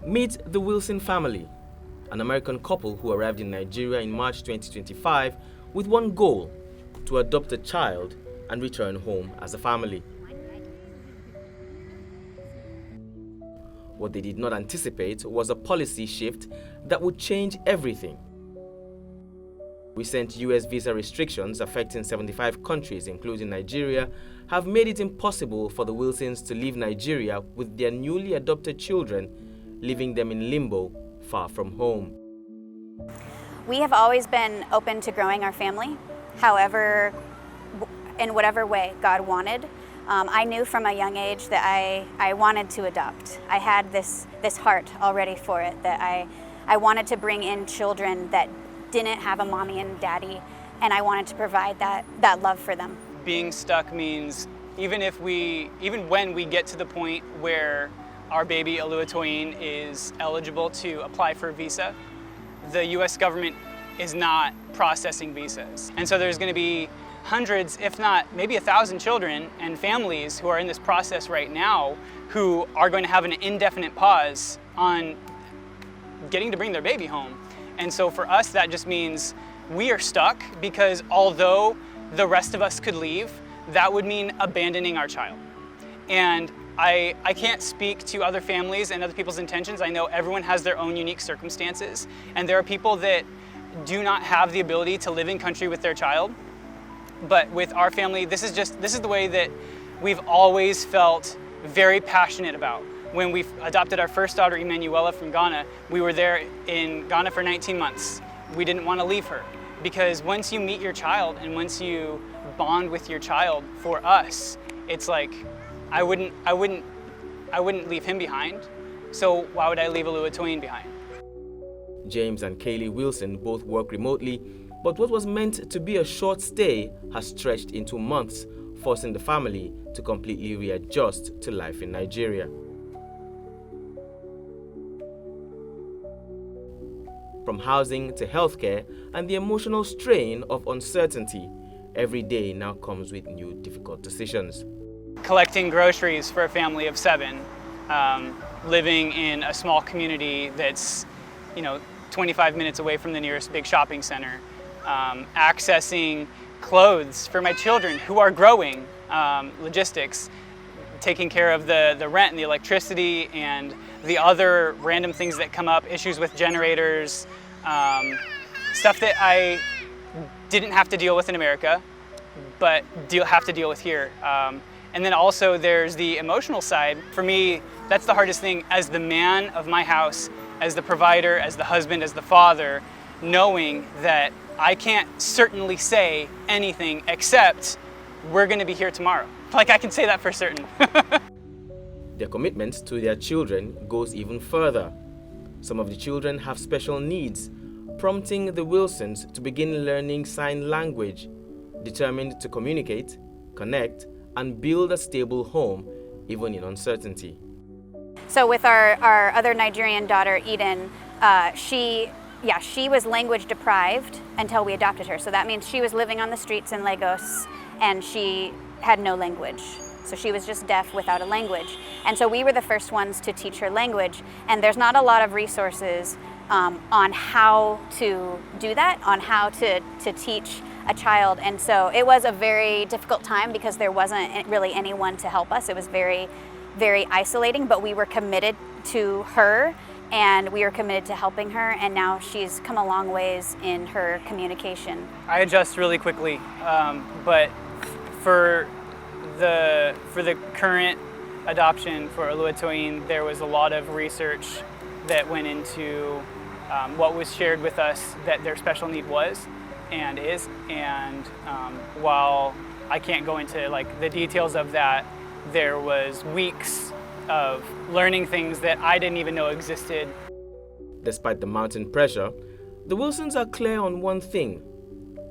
Meet the Wilson family, an American couple who arrived in Nigeria in March 2025 with one goal: to adopt a child and return home as a family. What they did not anticipate was a policy shift that would change everything. Recent US visa restrictions affecting 75 countries, including Nigeria, have made it impossible for the Wilsons to leave Nigeria with their newly adopted children, leaving them in limbo, far from home. We have always been open to growing our family, however, in whatever way God wanted. I knew from a young age that I wanted to adopt. I had this heart already for it, that I wanted to bring in children that didn't have a mommy and daddy, and I wanted to provide that love for them. Being stuck means even when we get to the point where our baby Oluwatoyin is eligible to apply for a visa, the US government is not processing visas. And so there's going to be hundreds, if not maybe 1,000 children and families who are in this process right now who are going to have an indefinite pause on getting to bring their baby home. And so for us, that just means we are stuck, because although the rest of us could leave, that would mean abandoning our child. And I can't speak to other families and other people's intentions. I know everyone has their own unique circumstances, and there are people that do not have the ability to live in country with their child. But with our family, this is the way that we've always felt very passionate about. When we adopted our first daughter, Emanuela, from Ghana, we were there in Ghana for 19 months. We didn't want to leave her, because once you meet your child and once you bond with your child, for us, it's like, I wouldn't leave him behind. So why would I leave Oluwatoyin behind? James and Kaylee Wilson both work remotely, but what was meant to be a short stay has stretched into months, forcing the family to completely readjust to life in Nigeria. From housing to healthcare and the emotional strain of uncertainty, every day now comes with new difficult decisions. Collecting groceries for a family of 7, living in a small community that's 25 minutes away from the nearest big shopping center, accessing clothes for my children who are growing, logistics, taking care of the rent and the electricity and the other random things that come up, issues with generators, stuff that I didn't have to deal with in America, but have to deal with here. And then also there's the emotional side. For me, that's the hardest thing as the man of my house, as the provider, as the husband, as the father, knowing that I can't certainly say anything except we're going to be here tomorrow. Like, I can say that for certain. Their commitment to their children goes even further. Some of the children have special needs, prompting the Wilsons to begin learning sign language, determined to communicate, connect, and build a stable home, even in uncertainty. So with our other Nigerian daughter, Eden, she was language deprived until we adopted her. So that means she was living on the streets in Lagos and she had no language. So she was just deaf without a language. And so we were the first ones to teach her language. And there's not a lot of resources on how to do that, on how to teach a child. And so it was a very difficult time because there wasn't really anyone to help us. It was very, very isolating, but we were committed to her and we were committed to helping her, and now she's come a long ways in her communication. I adjust really quickly, but for the current adoption for Oluwatoyin, there was a lot of research that went into what was shared with us that their special need was and is, and while I can't go into the details of that, there was weeks of learning things that I didn't even know existed. Despite the mounting pressure, the Wilsons are clear on one thing: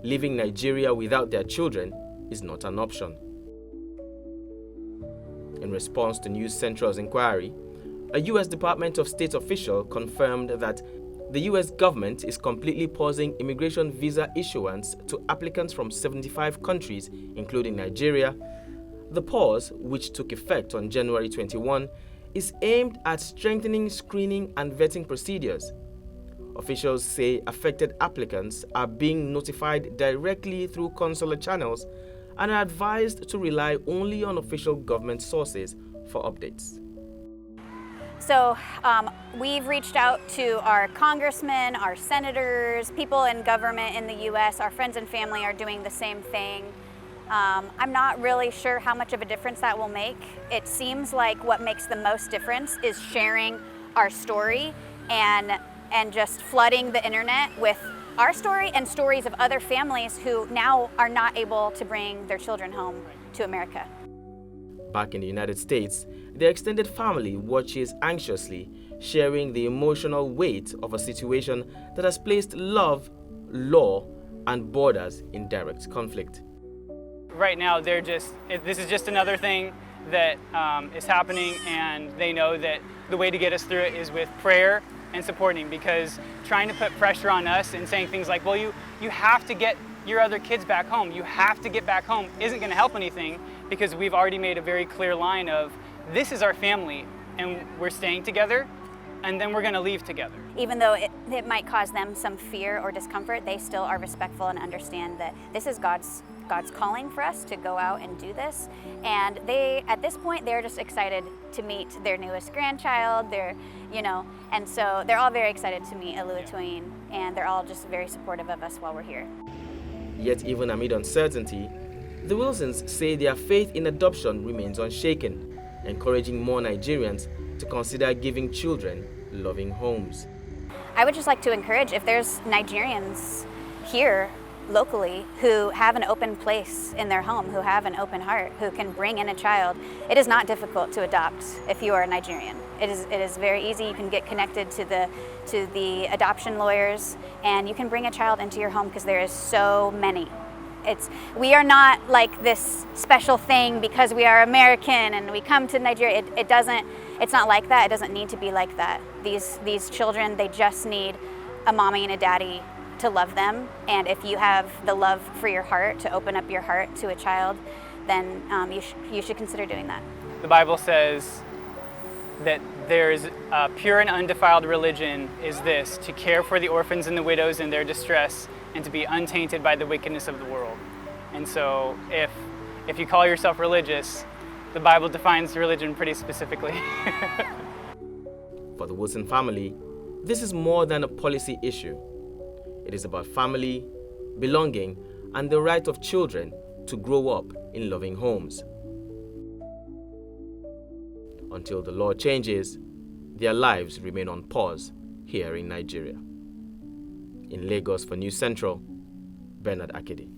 leaving Nigeria without their children is not an option. In response to News Central's inquiry, a U.S. Department of State official confirmed that the U.S. government is completely pausing immigration visa issuance to applicants from 75 countries, including Nigeria. The pause, which took effect on January 21, is aimed at strengthening screening and vetting procedures. Officials say affected applicants are being notified directly through consular channels and are advised to rely only on official government sources for updates. So we've reached out to our congressmen, our senators, people in government in the US. Our friends and family are doing the same thing. I'm not really sure how much of a difference that will make. It seems like what makes the most difference is sharing our story and just flooding the internet with our story and stories of other families who now are not able to bring their children home to America. Back in the United States, the extended family watches anxiously, sharing the emotional weight of a situation that has placed love, law, and borders in direct conflict. Right now, this is just another thing that is happening, and they know that the way to get us through it is with prayer and supporting, because trying to put pressure on us and saying things like, well, you have to get your other kids back home, you have to get back home, isn't going to help anything, because we've already made a very clear line of this is our family and we're staying together and then we're going to leave together. Even though it might cause them some fear or discomfort, they still are respectful and understand that this is God's calling for us to go out and do this. And at this point, they're just excited to meet their newest grandchild. And so they're all very excited to meet Oluwatoyin, and they're all just very supportive of us while we're here. Yet even amid uncertainty, the Wilsons say their faith in adoption remains unshaken, encouraging more Nigerians to consider giving children loving homes. I would just like to encourage, if there's Nigerians here locally who have an open place in their home, who have an open heart, who can bring in a child, it is not difficult to adopt if you are a Nigerian. It is very easy. You can get connected to the adoption lawyers, and you can bring a child into your home because there is so many. We are not like this special thing because we are American and we come to Nigeria. It's not like that. It doesn't need to be like that. These children, they just need a mommy and a daddy to love them. And if you have the love for your heart, to open up your heart to a child, then you should consider doing that. The Bible says that there's a pure and undefiled religion is this, to care for the orphans and the widows in their distress and to be untainted by the wickedness of the world. And so if you call yourself religious, the Bible defines religion pretty specifically. For the Wilson family, this is more than a policy issue. It is about family, belonging, and the right of children to grow up in loving homes. Until the law changes, their lives remain on pause here in Nigeria. In Lagos for News Central, Bernard Akede.